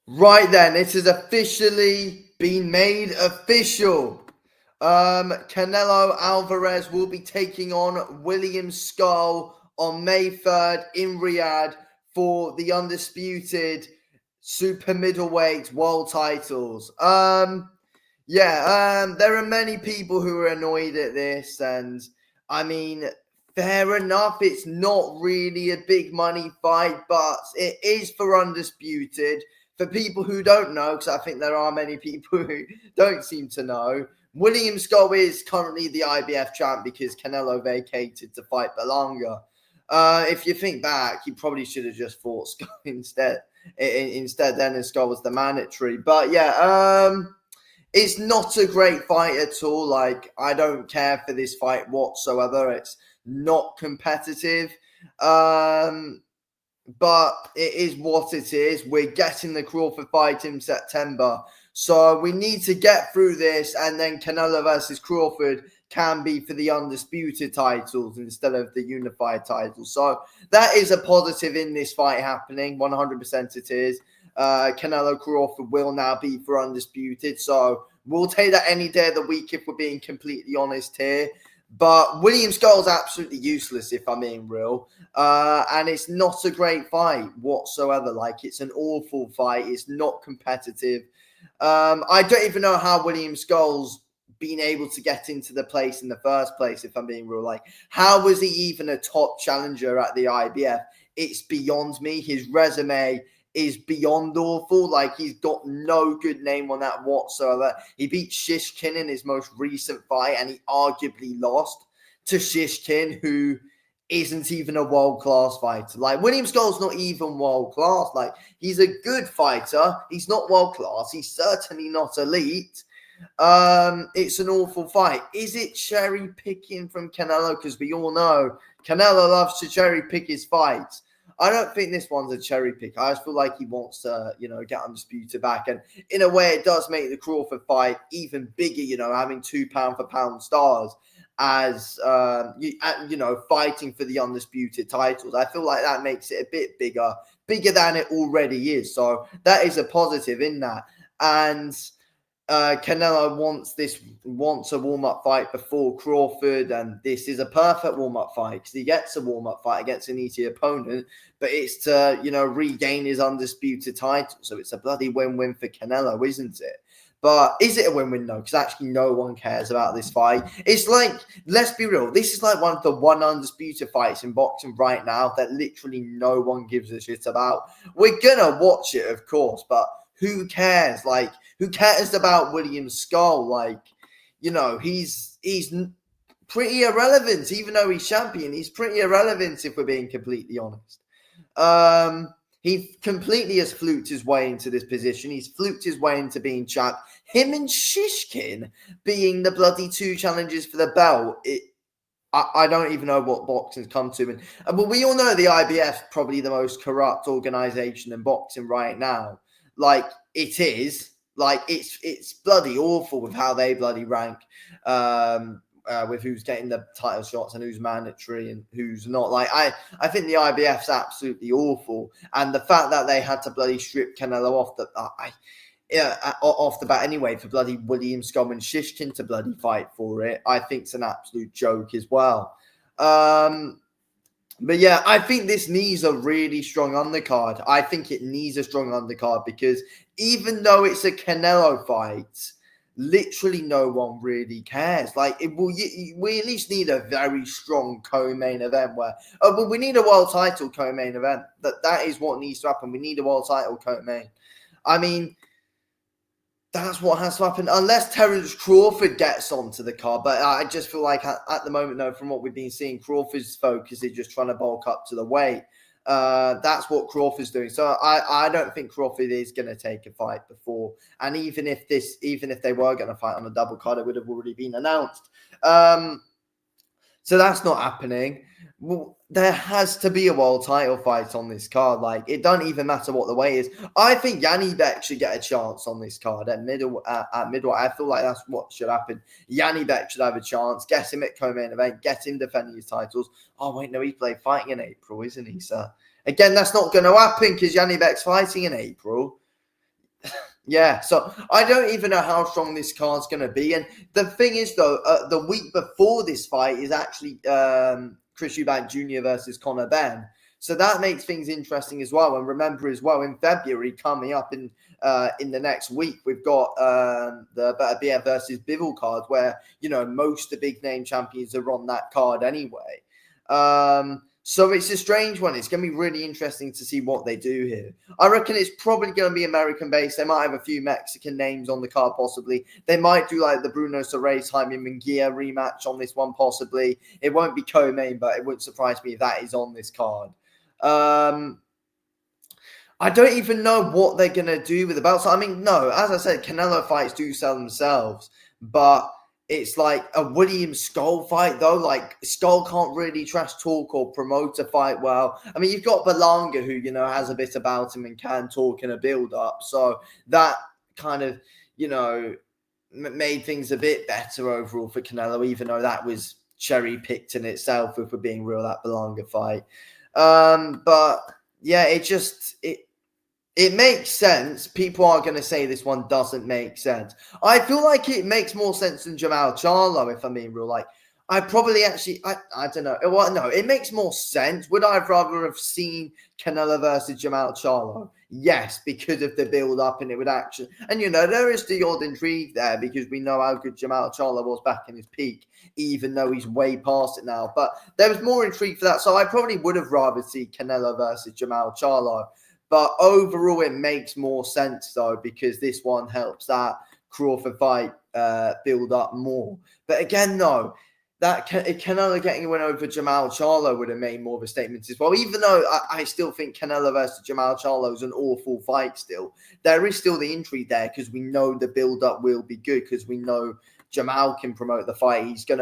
Right then, it has officially been made official. Canelo Alvarez will be taking on William Scull on May 3rd in Riyadh for the undisputed super middleweight world titles. There are many people who are annoyed at this, and I mean, fair enough. It's not really a big money fight, but it is for undisputed. For people who don't know, because I think there are many people who don't seem to know, William Scull is currently the IBF champ because Canelo vacated to fight Belanga. If you think back, he probably should have just fought Scull instead. Then, and Scull was the mandatory. But yeah, it's not a great fight at all. Like, I don't care for this fight whatsoever. It's not competitive. But it is what it is. We're getting the Crawford fight in September. So we need to get through this, and then Canelo versus Crawford can be for the undisputed titles instead of the unified titles. So that is a positive in this fight happening. 100% it is. Canelo Crawford will now be for undisputed. So we'll take that any day of the week if we're being completely honest here. But William Scull's absolutely useless, if I'm being real. And it's not a great fight whatsoever. Like, it's an awful fight. It's not competitive. I don't even know how William Scull's been able to get into the place in the first place, if I'm being real. Like, how was he even a top challenger at the IBF? It's beyond me. His resume is beyond awful. Like, he's got no good name on that whatsoever. He beat Shishkin in his most recent fight, and he arguably lost to Shishkin, who isn't even a world-class fighter. Like, William Scull's not even world-class. Like, he's a good fighter. He's not world-class. He's certainly not elite. It's an awful fight. Is it cherry picking from Canelo? Because we all know Canelo loves to cherry pick his fights. I don't think this one's a cherry pick. I just feel like he wants to, get undisputed back. And in a way, it does make the Crawford fight even bigger, having 2 pound for pound stars as, fighting for the undisputed titles. I feel like that makes it a bit bigger than it already is. So that is a positive in that. And Canelo wants a warm-up fight before Crawford, and this is a perfect warm-up fight because he gets a warm-up fight against an easy opponent, but it's to, regain his undisputed title. So it's a bloody win-win for Canelo, isn't it? But is it a win-win? No, because actually no one cares about this fight. It's like, let's be real, this is like one of the undisputed fights in boxing right now that literally no one gives a shit about. We're gonna watch it, of course, but who cares? Like, who cares about William Scull? Like, he's pretty irrelevant, even though he's champion. He's pretty irrelevant if we're being completely honest. He completely has fluked his way into this position. He's fluked his way into being champ. Him and Shishkin being the bloody 2 challenges for the belt. I don't even know what boxing's come to. But we all know the IBF probably the most corrupt organization in boxing right now. Like, it is. Like, it's bloody awful with how they bloody rank, with who's getting the title shots and who's mandatory and who's not. Like, I think the IBF's absolutely awful. And the fact that they had to bloody strip Canelo off the bat anyway for bloody William Scull and Shishkin to bloody fight for it, I think it's an absolute joke as well. But yeah, I think this needs a really strong undercard. I think it needs a strong undercard because even though it's a Canelo fight, literally no one really cares. Like, we at least need a very strong co-main event where, we need a world title co-main event. That is what needs to happen. We need a world title co-main. I mean, that's what has to happen, unless Terence Crawford gets onto the card. But I just feel like at the moment, though, from what we've been seeing, Crawford's focus is just trying to bulk up to the weight. That's what Crawford's doing. So I don't think Crawford is going to take a fight before. And even if they were going to fight on a double card, it would have already been announced. So that's not happening. Well, there has to be a world title fight on this card. Like, it doesn't even matter what the weight is. I think Yanni Beck should get a chance on this card at middle. I feel like that's what should happen. Yanni Beck should have a chance. Get him at co-main event. Get him defending his titles. Oh wait, no, he's fighting in April, isn't he, sir? Again, that's not going to happen because Yanni Beck's fighting in April. Yeah, so I don't even know how strong this card's going to be. And the thing is, though, the week before this fight is actually Chris Eubank Jr. versus Conor Benn. So that makes things interesting as well. And remember as well, in February, coming up in the next week, we've got the Beterbiev versus Bivol card, where, you know, most of the big name champions are on that card anyway. So it's a strange one. It's going to be really interesting to see what they do here. I reckon it's probably going to be American-based. They might have a few Mexican names on the card, possibly. They might do like the Bruno Soares, Jaime Munguia rematch on this one, possibly. It won't be co-main, but it wouldn't surprise me if that is on this card. I don't even know what they're going to do with the belts. I mean, no, as I said, Canelo fights do sell themselves, but it's like a William Scull fight, though. Like, Scull can't really trash talk or promote a fight well. I mean, you've got Berlanga, who, you know, has a bit about him and can talk in a build-up. So that kind of, you know, made things a bit better overall for Canelo, even though that was cherry-picked in itself, if we're being real, that Berlanga fight. But yeah, it makes sense. People are going to say this one doesn't make sense. I feel like it makes more sense than Jamal Charlo, if I'm being real. Like, I probably actually, I don't know. Well, no, it makes more sense. Would I have rather have seen Canelo versus Jamal Charlo? Yes, because of the build-up, and it would actually, and you know, there is the odd intrigue there because we know how good Jamal Charlo was back in his peak, even though he's way past it now. But there was more intrigue for that. So I probably would have rather seen Canelo versus Jamal Charlo. But overall, it makes more sense, though, because this one helps that Crawford fight build up more. But again, though, that Canelo getting a win over Jamal Charlo would have made more of a statement as well. Even though I still think Canelo versus Jamal Charlo is an awful fight still, there is still the intrigue there because we know the build up will be good because we know Jamal can promote the fight. He would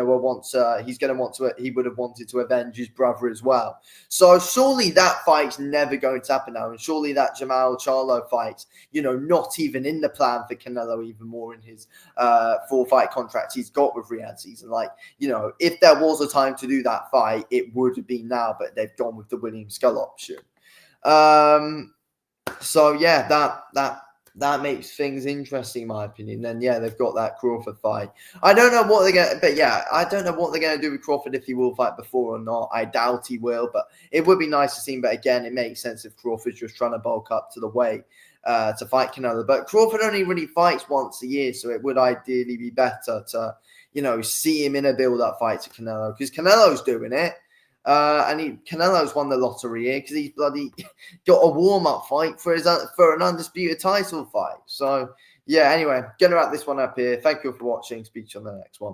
have wanted to avenge his brother as well. So surely that fight's never going to happen now. And surely that Jamal Charlo fight's, you know, not even in the plan for Canelo, even more in his 4-fight contract he's got with Riyadh season. Like, you know, if there was a time to do that fight, it would have been now, but they've gone with the William Scull option. So yeah, that makes things interesting, in my opinion. Then yeah, they've got that Crawford fight. I don't know what they're gonna, but yeah, I don't know what they're gonna do with Crawford, if he will fight before or not. I doubt he will, but it would be nice to see him. But again, it makes sense if Crawford's just trying to bulk up to the weight to fight Canelo. But Crawford only really fights once a year, so it would ideally be better to, you know, see him in a build-up fight to Canelo, because Canelo's doing it. And Canelo's won the lottery here because he's bloody got a warm-up fight for an undisputed title fight. So yeah, anyway, gonna wrap this one up here. Thank you for watching. Speak to you on the next one.